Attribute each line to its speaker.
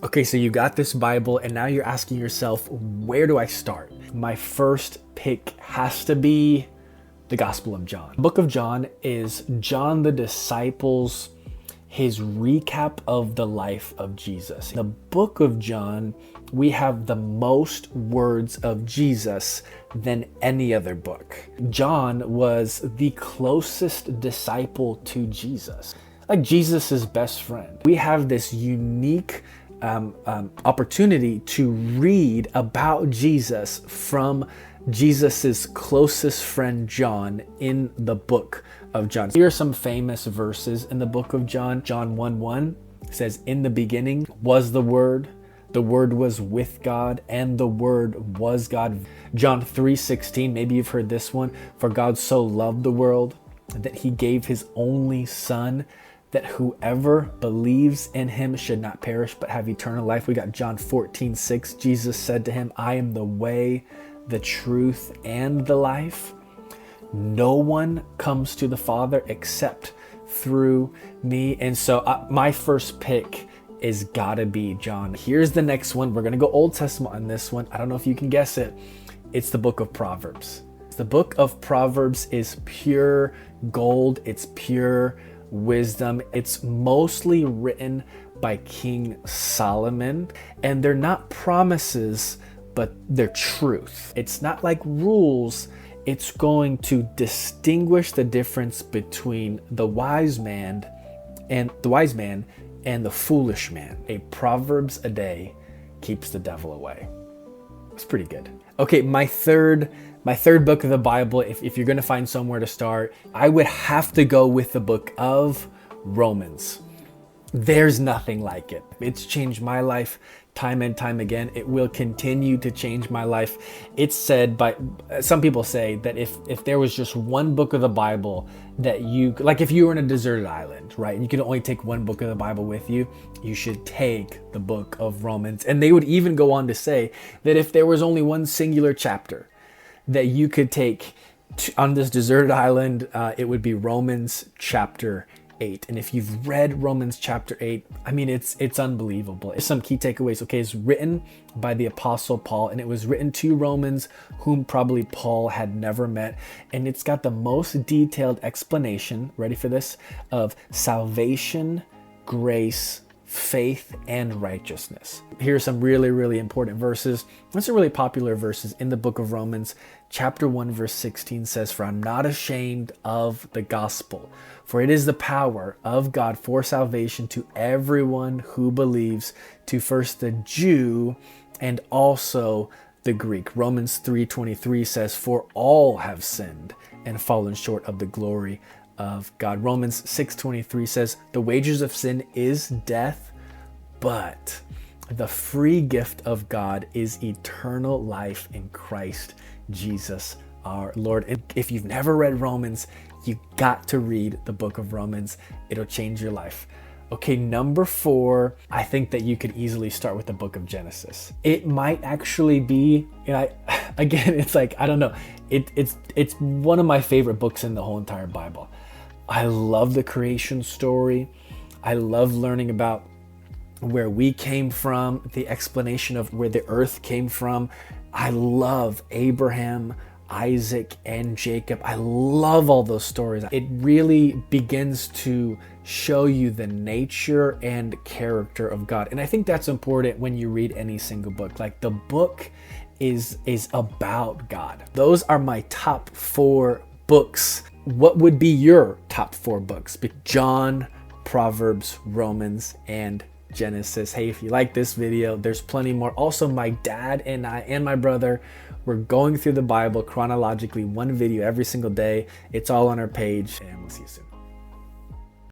Speaker 1: Okay, so you got this Bible and now you're asking yourself, where do I start? My first pick has to be the Gospel of John. The book of John is John the disciple's his recap of the life of Jesus. In the book of John, we have the most words of Jesus than any other book. John was the closest disciple to Jesus, like Jesus's best friend. We have this unique opportunity to read about Jesus from Jesus's closest friend John in the book of John. Here are some famous verses in the book of John. John 1:1 says, "In the beginning was the Word was with God, and the Word was God." John 3:16, maybe you've heard this one, "For God so loved the world that he gave his only Son, that whoever believes in him should not perish but have eternal life." We got John 14:6. Jesus said to him, "I am the way, the truth, and the life. No one comes to the Father except through me." And so my first pick is gotta be John. Here's the next one. We're gonna go Old Testament on this one. I don't know if you can guess it. It's the book of Proverbs. The book of Proverbs is pure gold. It's pure wisdom. It's mostly written by King Solomon, and they're not promises, but they're truth. It's not like rules. It's going to distinguish the difference between the wise man and the foolish man. A Proverbs a day keeps the devil away. It's pretty good. Okay, my third book of the Bible, if you're gonna find somewhere to start, I would have to go with the book of Romans. There's nothing like it. It's changed my life time and time again. It will continue to change my life. It's said by some people say that if there was just one book of the Bible that like if you were in a deserted island, right, and you could only take one book of the Bible with you, you should take the book of Romans. And they would even go on to say that if there was only one singular chapter that you could take on this deserted island, it would be Romans chapter 8. And if you've read Romans chapter 8, I mean, it's unbelievable. Some key takeaways. Okay, it's written by the Apostle Paul, and it was written to Romans whom probably Paul had never met. And it's got the most detailed explanation, ready for this, of salvation, grace, faith, and righteousness. Here are some really, really important verses. These are really popular verses in the book of Romans. Chapter 1, verse 16 says, "For I'm not ashamed of the gospel, for it is the power of God for salvation to everyone who believes, to first the Jew and also the Greek." Romans 3:23 says, "For all have sinned and fallen short of the glory of God." Romans 6:23 says, "The wages of sin is death, but the free gift of God is eternal life in Christ Jesus our Lord." And if you've never read Romans, you got to read the book of Romans. It'll change your life. Okay, number 4, I think that you could easily start with the book of Genesis. It might actually be, again, it's like, I don't know. It's one of my favorite books in the whole entire Bible. I love the creation story. I love learning about where we came from, the explanation of where the earth came from. I love Abraham, Isaac, and Jacob. I love all those stories. It really begins to show you the nature and character of God. And I think that's important when you read any single book. Like, the book is about God. Those are my top 4 books. What would be your top 4 books? John, Proverbs, Romans, and Genesis. Hey, if you like this video, there's plenty more. Also, my dad and I and my brother, we're going through the Bible chronologically, one video every single day. It's all on our page, and we'll see you soon.